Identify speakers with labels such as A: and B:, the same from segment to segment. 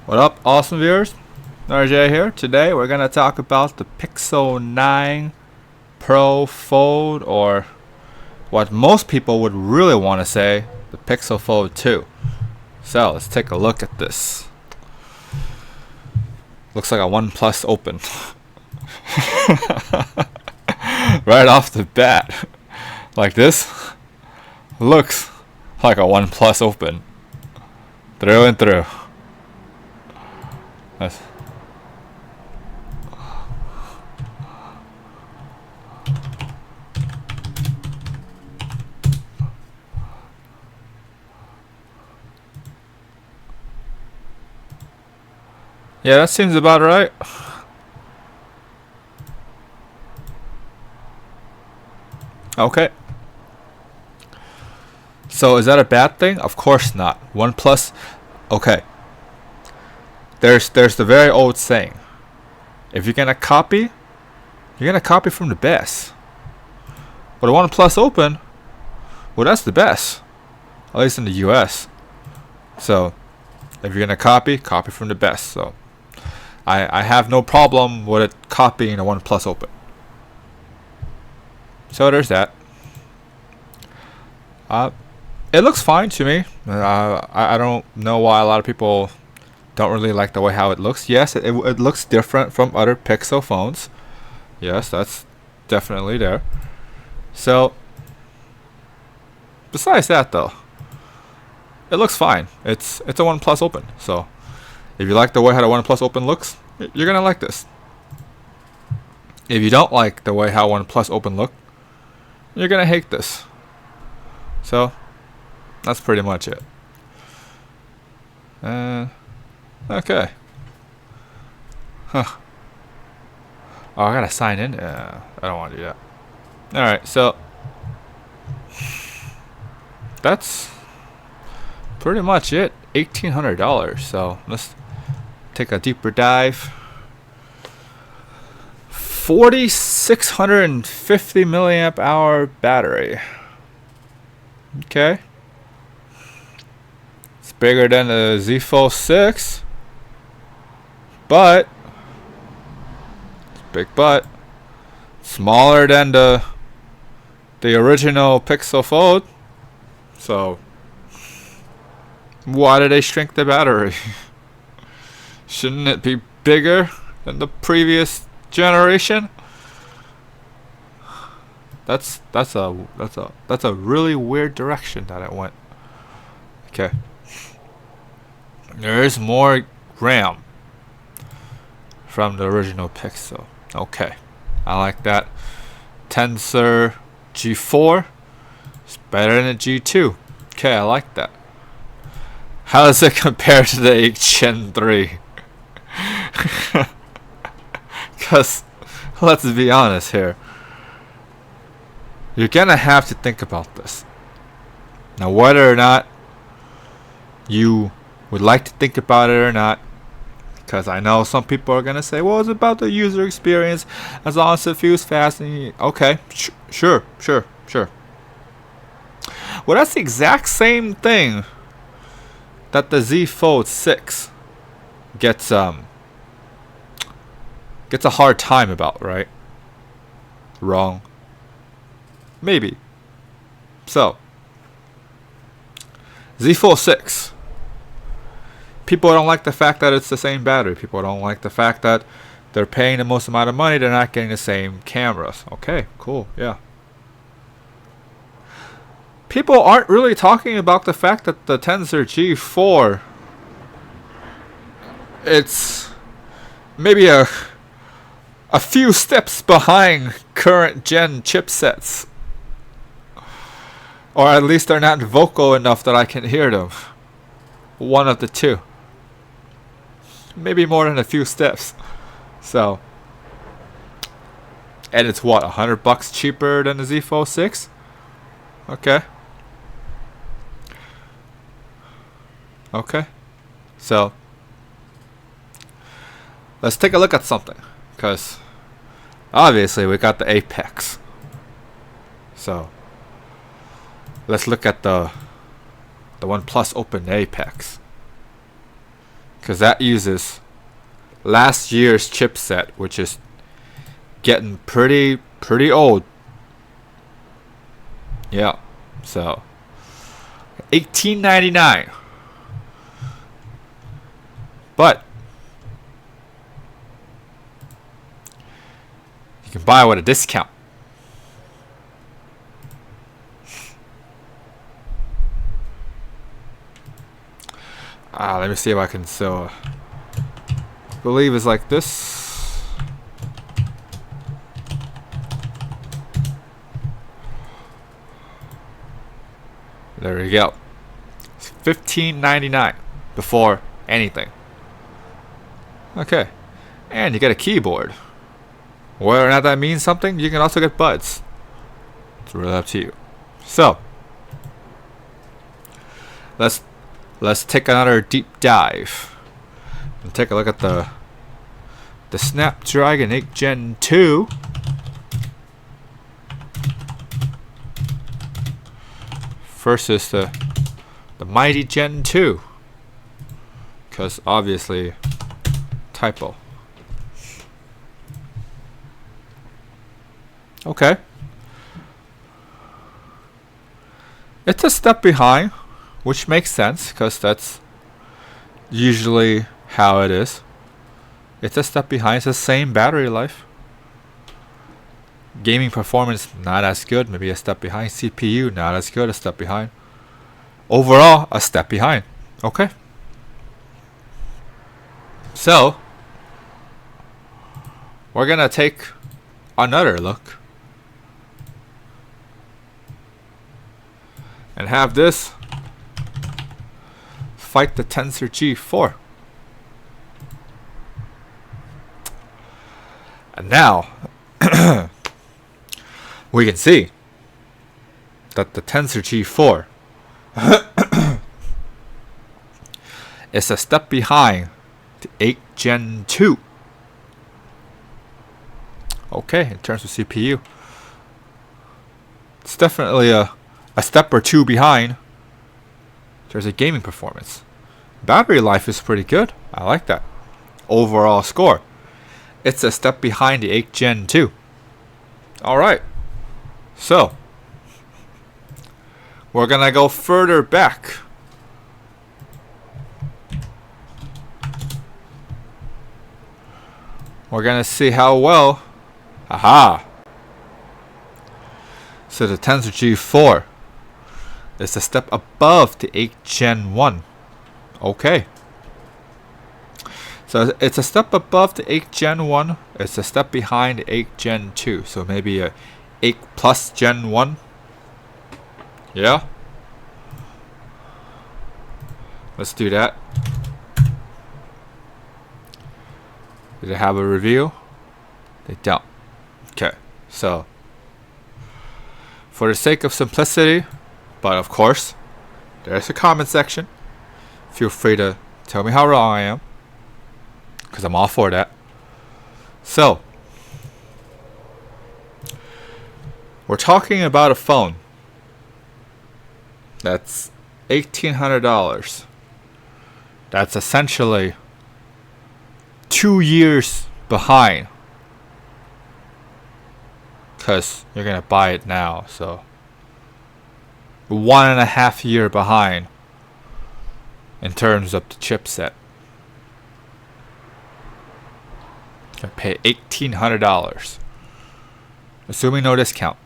A: What up, awesome viewers? RJ here. Today we're gonna talk about the Pixel 9 Pro Fold, or what most people would really want to say, the Pixel Fold 2. So let's take a look at this. Looks like a OnePlus Open. Right off the bat. Like this. Looks like a OnePlus Open. Through and through. That's yeah, that seems about right. Okay. So is that a bad thing? Of course not. OnePlus. Okay. There's the very old saying. If you're gonna copy, you're gonna copy from the best. But the OnePlus Open, well, that's the best. At least in the US. So if you're gonna copy from the best. So I have no problem with it copying a OnePlus Open. So there's that. It looks fine to me. I don't know why a lot of people don't really like the way how it looks. Yes, it looks different from other Pixel phones. Yes, that's definitely there. So besides that though, it looks fine. It's a OnePlus Open. So if you like the way how the OnePlus Open looks, you're gonna like this. If you don't like the way how OnePlus Open look, you're gonna hate this. So that's pretty much it. Okay. Huh. Oh, I gotta sign in? I don't want to do that. Alright, so that's pretty much it. $1,800. So let's take a deeper dive. 4,650 milliamp hour battery. Okay. It's bigger than the Z Fold 6. But it's big, but smaller than the original Pixel Fold. So why did they shrink the battery? Shouldn't it be bigger than the previous generation? That's a really weird direction that it went. Okay. There is more RAM from the original Pixel. Okay, I like that. Tensor G4 is better than the G2. Okay, I like that. How does it compare to the 8 Gen 3? Because let's be honest here. You're gonna have to think about this. Now, whether or not you would like to think about it or not, because I know some people are gonna say, well, it's about the user experience, as long as it feels fast. And okay, sure. Well, that's the exact same thing that the Z Fold 6 gets a hard time about, right? Wrong. Maybe. So Z Fold 6. People don't like the fact that it's the same battery. People don't like the fact that they're paying the most amount of money, they're not getting the same cameras. Okay, cool, yeah. People aren't really talking about the fact that the Tensor G4, it's maybe a few steps behind current gen chipsets. Or at least they're not vocal enough that I can hear them. One of the two. Maybe more than a few steps. So, and it's what, $100 cheaper than the Z Fold 6? Okay. Okay. So let's take a look at something, because obviously we got the Apex. So let's look at the OnePlus Open Apex. because that uses last year's chipset, which is getting pretty old. Yeah, so $18.99, but you can buy it with a discount. Let me see if I can sell. I believe it's like this. There we go. It's $15.99 before anything. Okay, and you get a keyboard. Whether or not that means something, you can also get buds. It's really up to you. So let's take another deep dive and take a look at the Snapdragon 8 Gen 2 versus the mighty Gen 2, because obviously typo. Okay, it's a step behind, which makes sense because that's usually how it is. It's a step behind. It's the same battery life. Gaming performance not as good, maybe a step behind. CPU not as good, a step behind. Overall, a step behind. Okay. So we're gonna take another look and have this fight the Tensor G4. And now we can see that the Tensor G4 is a step behind the 8 Gen 2. Okay, in terms of CPU, it's definitely a step or two behind. There's a gaming performance. Battery life is pretty good. I like that. Overall score, it's a step behind the 8 Gen 2. Alright, so we're gonna go further back. We're gonna see how well. Aha! So the Tensor G4 is a step above the 8 Gen 1. Okay. So it's a step above the 8 Gen 1. It's a step behind the 8 Gen 2. So maybe a 8 plus Gen 1. Yeah. Let's do that. Do they have a review? They don't. Okay. So for the sake of simplicity, but of course, there's a comment section. Feel free to tell me how wrong I am, because I'm all for that. So, we're talking about a phone that's $1,800. That's essentially 2 years behind, because you're going to buy it now. So 1.5 years behind in terms of the chipset. I pay $1,800, assuming no discount.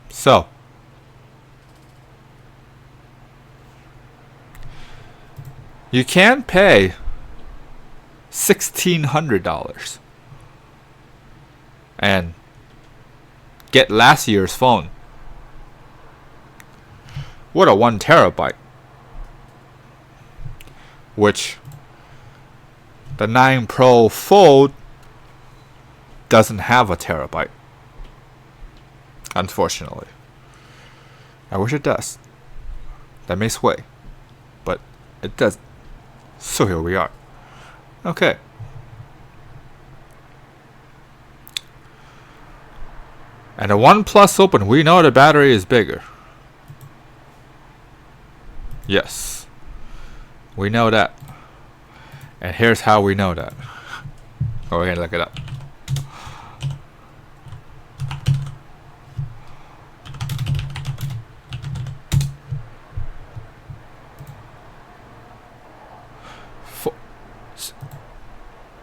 A: So you can pay $1,600 and get last year's phone with a 1 terabyte, which the 9 Pro Fold doesn't have a terabyte, unfortunately. I wish it does. That may sway, but it doesn't. So here we are. Okay. And the OnePlus Open, we know the battery is bigger. Yes. We know that. And here's how we know that. Oh, we're gonna look it up.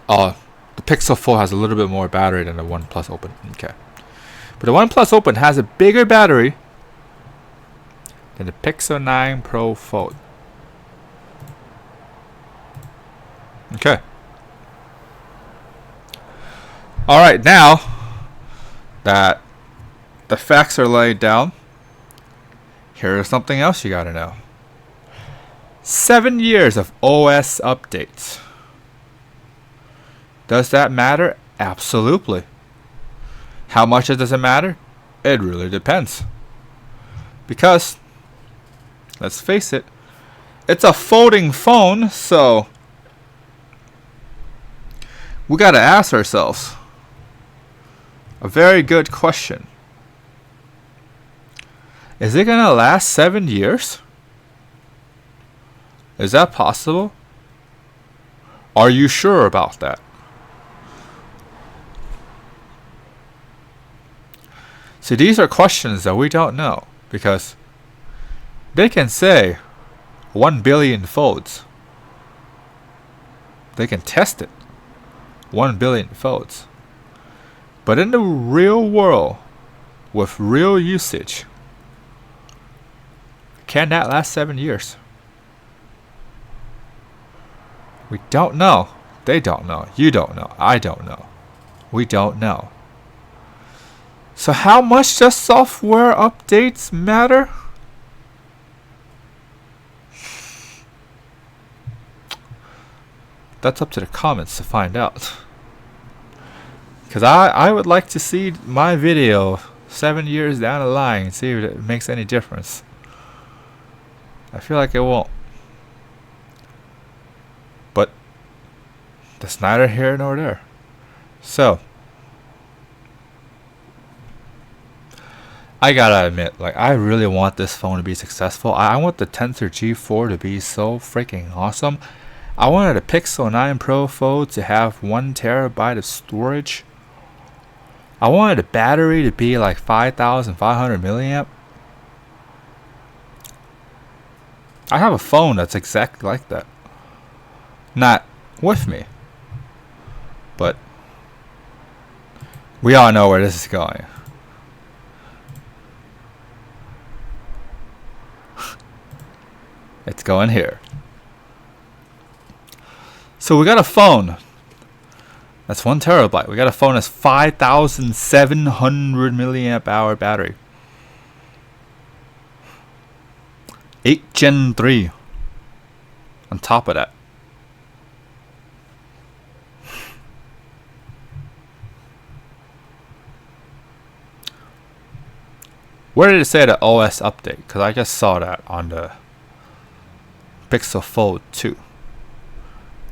A: The Pixel 4 has a little bit more battery than the OnePlus Open. Okay. But the OnePlus Open has a bigger battery than the Pixel 9 Pro Fold. Okay. Alright, now that the facts are laid down, here's something else you gotta know. 7 years of OS updates. Does that matter? Absolutely. How much does it matter? It really depends. Because, let's face it, it's a folding phone, so we gotta ask ourselves a very good question. Is it gonna last 7 years? Is that possible? Are you sure about that? See, these are questions that we don't know, because they can say 1 billion folds. They can test it. 1 billion folds. But in the real world, with real usage, can that last 7 years? We don't know. They don't know. You don't know. I don't know. We don't know. So how much does software updates matter? That's up to the comments to find out. Because I would like to see my video 7 years down the line and see if it makes any difference. I feel like it won't. But that's neither here nor there. So I gotta admit, like, I really want this phone to be successful. I want the Tensor G4 to be so freaking awesome. I wanted a Pixel 9 Pro Fold to have 1 terabyte of storage. I wanted the battery to be like 5,500 milliamp. I have a phone that's exactly like that. Not with me, but we all know where this is going. It's going here. So we got a phone that's 1 terabyte. We got a phone that's 5,700 milliamp hour battery. 8 Gen 3 on top of that. Where did it say the OS update? Because I just saw that on the Pixel Fold 2.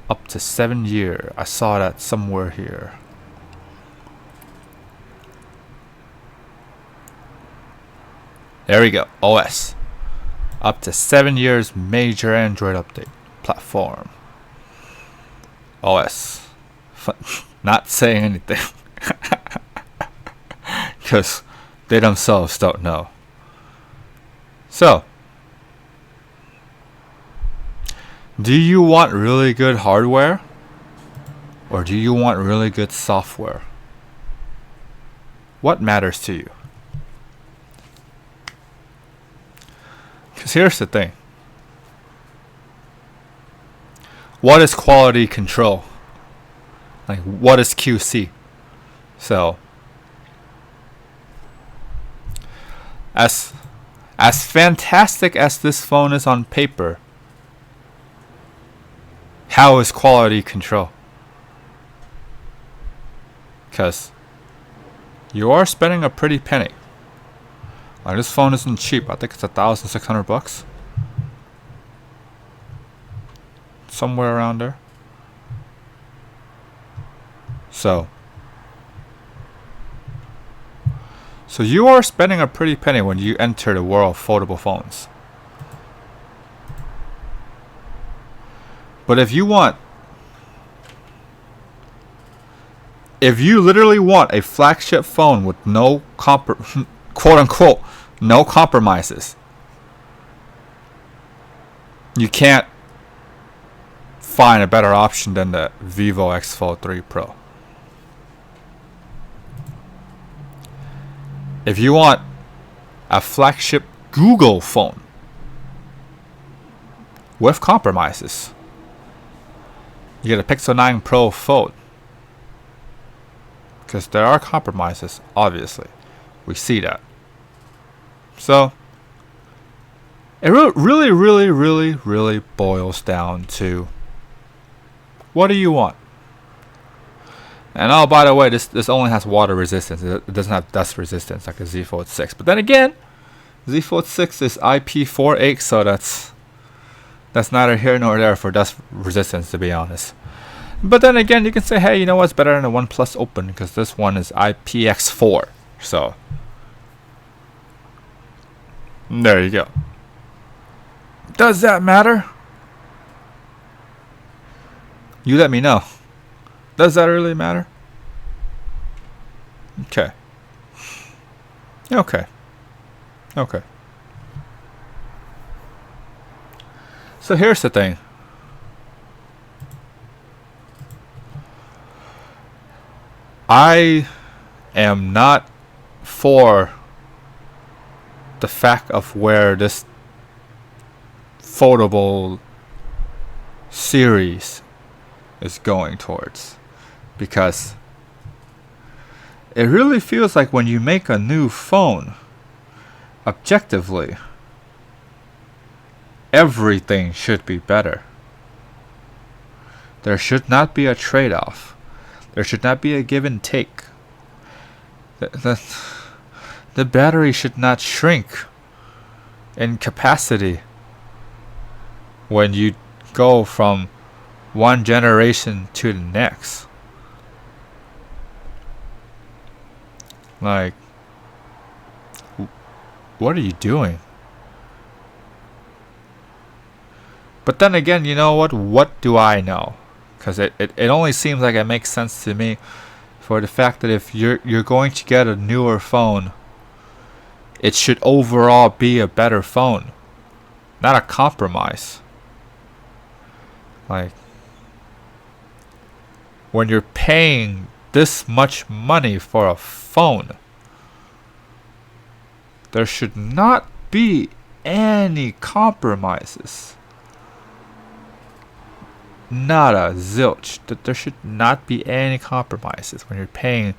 A: Up to 7 years. I saw that somewhere here. There we go. OS. Up to 7 years major Android update. Platform. OS. Not saying anything. Because they themselves don't know. So, do you want really good hardware? Or do you want really good software? What matters to you? Because here's the thing. What is quality control? Like, what is QC? So, as fantastic as this phone is on paper, how is quality control? Because you are spending a pretty penny. Like, this phone isn't cheap. I think it's $1,600. Somewhere around there. So you are spending a pretty penny when you enter the world of foldable phones. But if you want If you literally want a flagship phone with no quote unquote no compromises, you can't find a better option than the Vivo X Fold 3 Pro. If you want a flagship Google phone with compromises, you get a Pixel 9 Pro Fold. Because there are compromises, obviously. We see that. So, it really boils down to, what do you want? And oh, by the way, this only has water resistance. It doesn't have dust resistance like a Z Fold 6. But then again, Z Fold 6 is IP48, so that's neither here nor there for dust resistance, to be honest. But then again, you can say, hey, you know what's better than the OnePlus Open, because this one is IPX4. So, there you go. Does that matter? You let me know. Does that really matter? Okay. Okay. Okay. So here's the thing. I am not for the fact of where this foldable series is going towards, because it really feels like when you make a new phone, objectively, everything should be better. There should not be a trade-off. There should not be a give and take. The battery should not shrink in capacity when you go from one generation to the next. Like, what are you doing? But then again, you know what? What do I know? Because it only seems like it makes sense to me for the fact that if you're going to get a newer phone, it should overall be a better phone, not a compromise. Like, when you're paying this much money for a phone, there should not be any compromises. Not a zilch. That there should not be any compromises when you're paying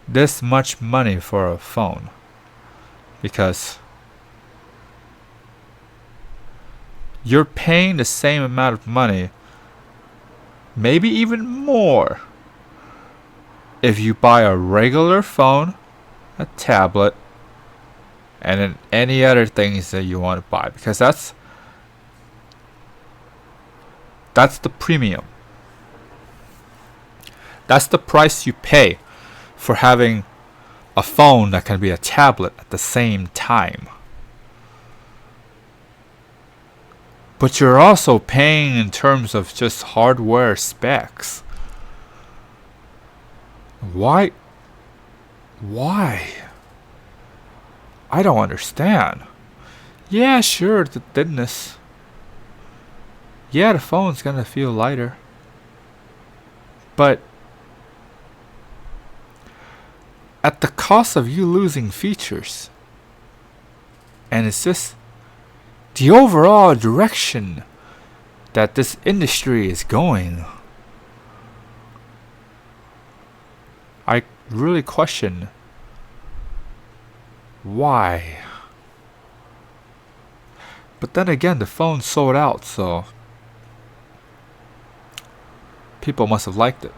A: this much money for a phone. Because you're paying the same amount of money, maybe even more, if you buy a regular phone, a tablet, and then any other things that you want to buy. Because that's the premium. That's the price you pay for having a phone that can be a tablet at the same time. But you're also paying in terms of just hardware specs. Why? I don't understand. Yeah, sure, the thinness. Yeah, the phone's gonna feel lighter. But at the cost of you losing features. And it's just the overall direction that this industry is going. I really question why. But then again, the phone sold out, so people must have liked it.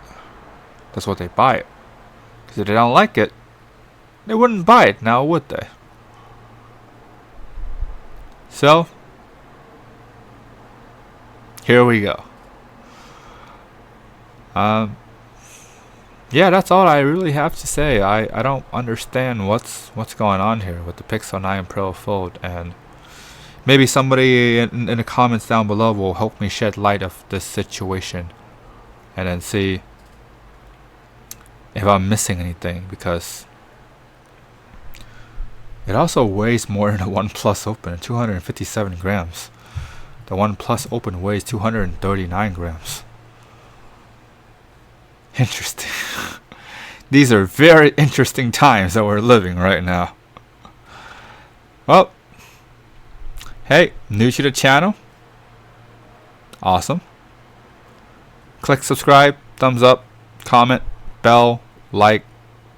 A: That's what they buy it. Because if they don't like it, they wouldn't buy it now, would they? So, here we go. Yeah, that's all I really have to say. I don't understand what's going on here with the Pixel 9 Pro Fold, and maybe somebody in the comments down below will help me shed light of this situation, and then see if I'm missing anything, because it also weighs more than the OnePlus Open, 257 grams. The OnePlus Open weighs 239 grams. Interesting. These are very interesting times that we're living right now. Well, hey, new to the channel? Awesome. Click subscribe, thumbs up, comment, bell, like,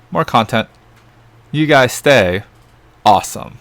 A: more content. You guys stay awesome.